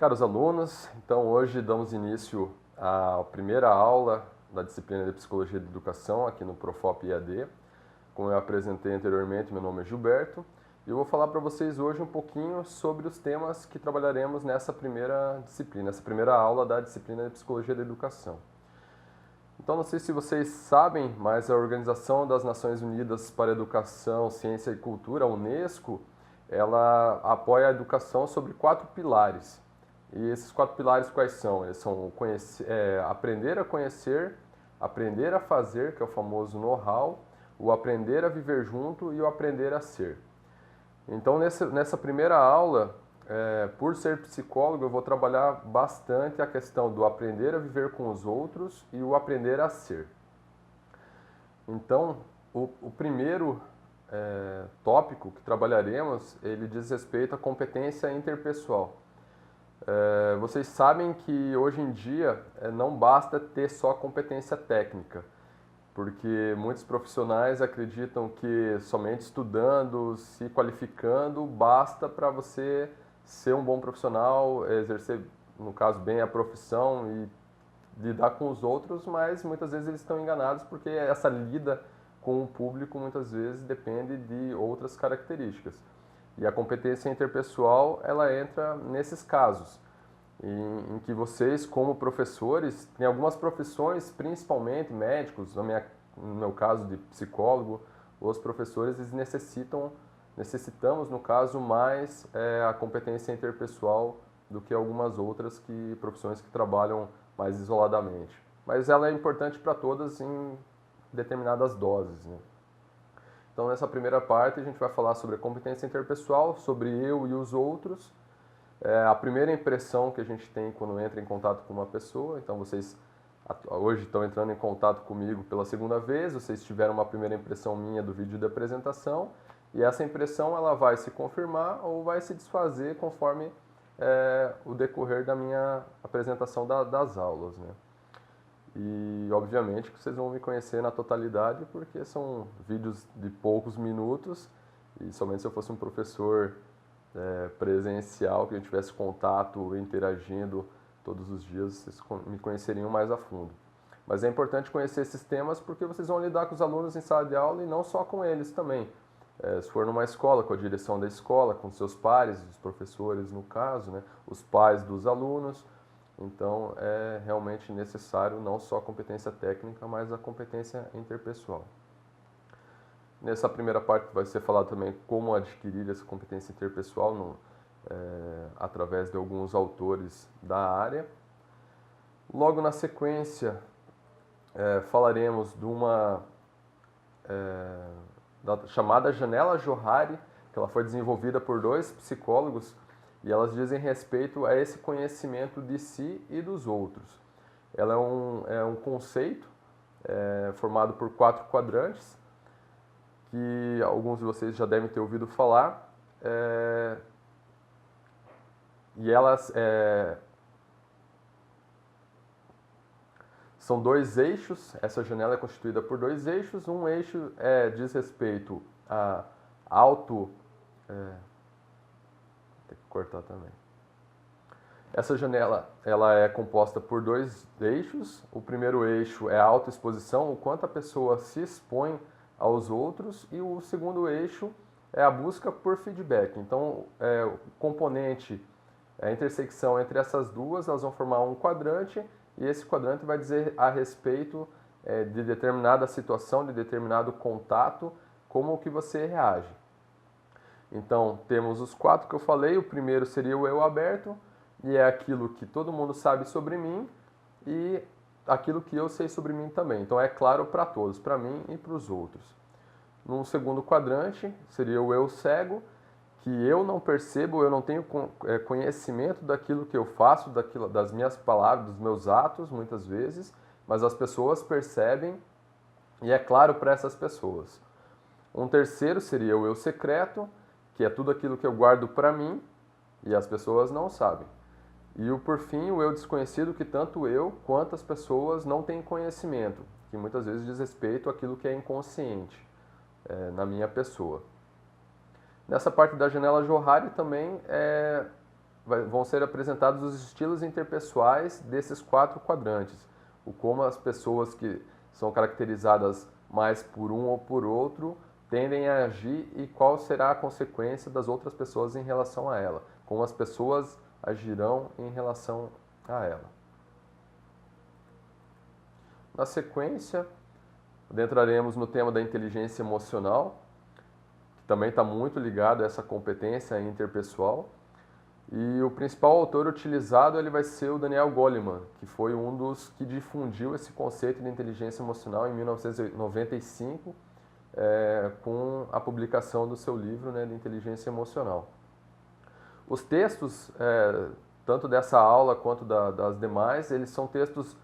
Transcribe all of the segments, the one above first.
Caros alunos, então hoje damos início à primeira aula da disciplina de Psicologia da Educação aqui no Profop EAD. Como eu apresentei anteriormente, meu nome é Gilberto e eu vou falar para vocês hoje um pouquinho sobre os temas que trabalharemos nessa primeira disciplina, essa primeira aula da disciplina de Psicologia da Educação. Então, não sei se vocês sabem, mas a Organização das Nações Unidas para a Educação, Ciência e Cultura, a Unesco, ela apoia a educação sobre 4 pilares. E esses 4 pilares quais são? Eles são aprender a conhecer, aprender a fazer, que é o famoso know-how, o aprender a viver junto e o aprender a ser. Então, nessa primeira aula, por ser psicólogo, eu vou trabalhar bastante a questão do aprender a viver com os outros e o aprender a ser. Então, o primeiro tópico que trabalharemos, ele diz respeito à competência interpessoal. Vocês sabem que hoje em dia não basta ter só competência técnica, porque muitos profissionais acreditam que somente estudando, se qualificando, basta para você ser um bom profissional, exercer, no caso, bem a profissão e lidar com os outros, mas muitas vezes eles estão enganados porque essa lida com o público muitas vezes depende de outras características. E a competência interpessoal, ela entra nesses casos, em que vocês, como professores, tem algumas profissões, principalmente médicos, no meu caso de psicólogo, os professores eles necessitamos, no caso, mais a competência interpessoal do que algumas outras profissões que trabalham mais isoladamente. Mas ela é importante para todas em determinadas doses, né? Então, nessa primeira parte, a gente vai falar sobre a competência interpessoal, sobre eu e os outros, a primeira impressão que a gente tem quando entra em contato com uma pessoa. Então, vocês hoje estão entrando em contato comigo pela segunda vez, vocês tiveram uma primeira impressão minha do vídeo de apresentação, e essa impressão ela vai se confirmar ou vai se desfazer conforme o decorrer da minha apresentação das aulas, né? E, obviamente, que vocês vão me conhecer na totalidade, porque são vídeos de poucos minutos, e somente se eu fosse um professor presencial, que a gente tivesse contato, interagindo todos os dias, vocês me conheceriam mais a fundo. Mas é importante conhecer esses temas porque vocês vão lidar com os alunos em sala de aula e não só com eles também. Se for numa escola, com a direção da escola, com seus pares, os professores no caso, né, os pais dos alunos. Então, é realmente necessário não só a competência técnica, mas a competência interpessoal. Nessa primeira parte vai ser falado também como adquirir essa competência interpessoal através de alguns autores da área. Logo na sequência, falaremos de uma da chamada Janela Johari, que ela foi desenvolvida por 2 psicólogos, e elas dizem respeito a esse conhecimento de si e dos outros. Ela é um conceito formado por 4 quadrantes, que alguns de vocês já devem ter ouvido falar, e elas são 2 eixos. Essa janela é constituída por 2 eixos. Um eixo diz respeito a tem que cortar também. Essa janela ela é composta por 2 eixos. O primeiro eixo é a autoexposição, o quanto a pessoa se expõe aos outros, e o segundo eixo é a busca por feedback. Então, o componente, a intersecção entre essas duas, elas vão formar um quadrante, e esse quadrante vai dizer a respeito de determinada situação, de determinado contato, como que você reage. Então, temos os 4 que eu falei. O primeiro seria o eu aberto, e é aquilo que todo mundo sabe sobre mim e aquilo que eu sei sobre mim também. Então, é claro para todos, para mim e para os outros. No segundo quadrante, seria o eu cego, que eu não percebo, eu não tenho conhecimento daquilo que eu faço, das minhas palavras, dos meus atos, muitas vezes, mas as pessoas percebem e é claro para essas pessoas. Um terceiro seria o eu secreto, que é tudo aquilo que eu guardo para mim e as pessoas não sabem. E por fim, o eu desconhecido, que tanto eu quanto as pessoas não têm conhecimento, que muitas vezes diz respeito àquilo que é inconsciente na minha pessoa. Nessa parte da janela Johari também vão ser apresentados os estilos interpessoais desses 4 quadrantes. O como as pessoas que são caracterizadas mais por um ou por outro tendem a agir e qual será a consequência das outras pessoas em relação a ela. Como as pessoas agirão em relação a ela. Na sequência, adentraremos no tema da inteligência emocional, que também está muito ligado a essa competência interpessoal. E o principal autor utilizado ele vai ser o Daniel Goleman, que foi um dos que difundiu esse conceito de inteligência emocional em 1995, com a publicação do seu livro, né, de inteligência emocional. Os textos, tanto dessa aula quanto das demais, eles são textos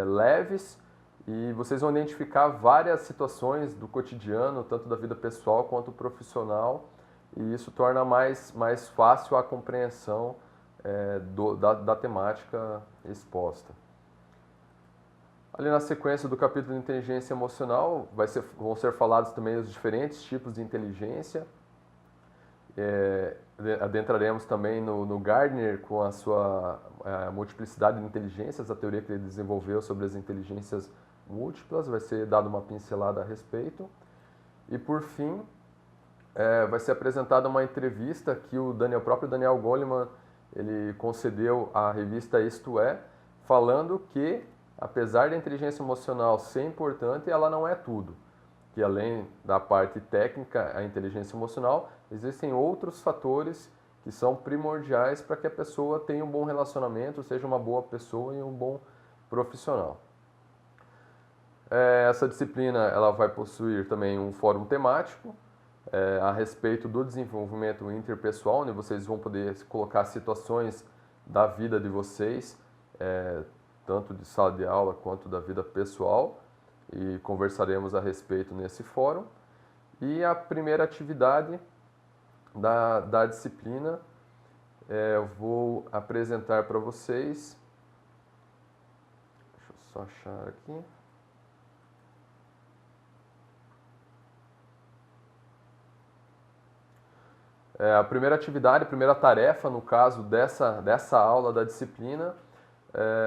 leves e vocês vão identificar várias situações do cotidiano, tanto da vida pessoal quanto profissional, e isso torna mais fácil a compreensão da temática exposta. Ali na sequência do capítulo de inteligência emocional, vão ser falados também os diferentes tipos de inteligência. Adentraremos também no Gardner com a sua multiplicidade de inteligências, a teoria que ele desenvolveu sobre as inteligências múltiplas, vai ser dada uma pincelada a respeito. E por fim, vai ser apresentada uma entrevista que o próprio Daniel Goleman ele concedeu à revista Isto É, falando que, apesar da inteligência emocional ser importante, ela não é tudo. Que além da parte técnica, a inteligência emocional, existem outros fatores que são primordiais para que a pessoa tenha um bom relacionamento, seja uma boa pessoa e um bom profissional. Essa disciplina ela vai possuir também um fórum temático a respeito do desenvolvimento interpessoal, onde vocês vão poder colocar situações da vida de vocês, tanto de sala de aula quanto da vida pessoal, e conversaremos a respeito nesse fórum. E a primeira atividade da disciplina, eu vou apresentar para vocês. Deixa eu só achar aqui. A primeira atividade, a primeira tarefa, no caso dessa aula da disciplina,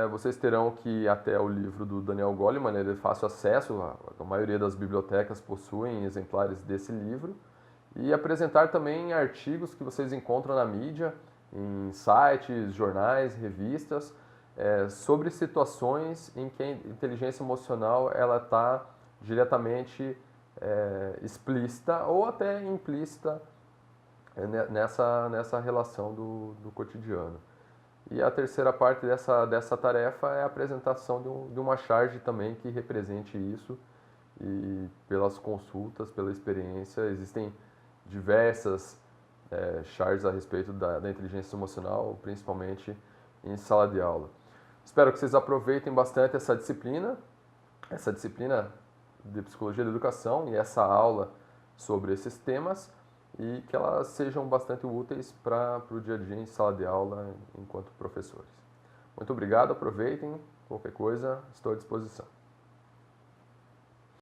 vocês terão que ir até o livro do Daniel Goleman, ele é de fácil acesso, a maioria das bibliotecas possuem exemplares desse livro, e apresentar também artigos que vocês encontram na mídia, em sites, jornais, revistas, sobre situações em que a inteligência emocional ela está diretamente explícita ou até implícita nessa relação do cotidiano. E a terceira parte dessa tarefa é a apresentação de uma charge também que represente isso, e pelas consultas, pela experiência, existem diversas charges a respeito da inteligência emocional, principalmente em sala de aula. Espero que vocês aproveitem bastante essa disciplina de Psicologia da Educação e essa aula sobre esses temas, e que elas sejam bastante úteis para o dia a dia em sala de aula enquanto professores. Muito obrigado, aproveitem, qualquer coisa, estou à disposição.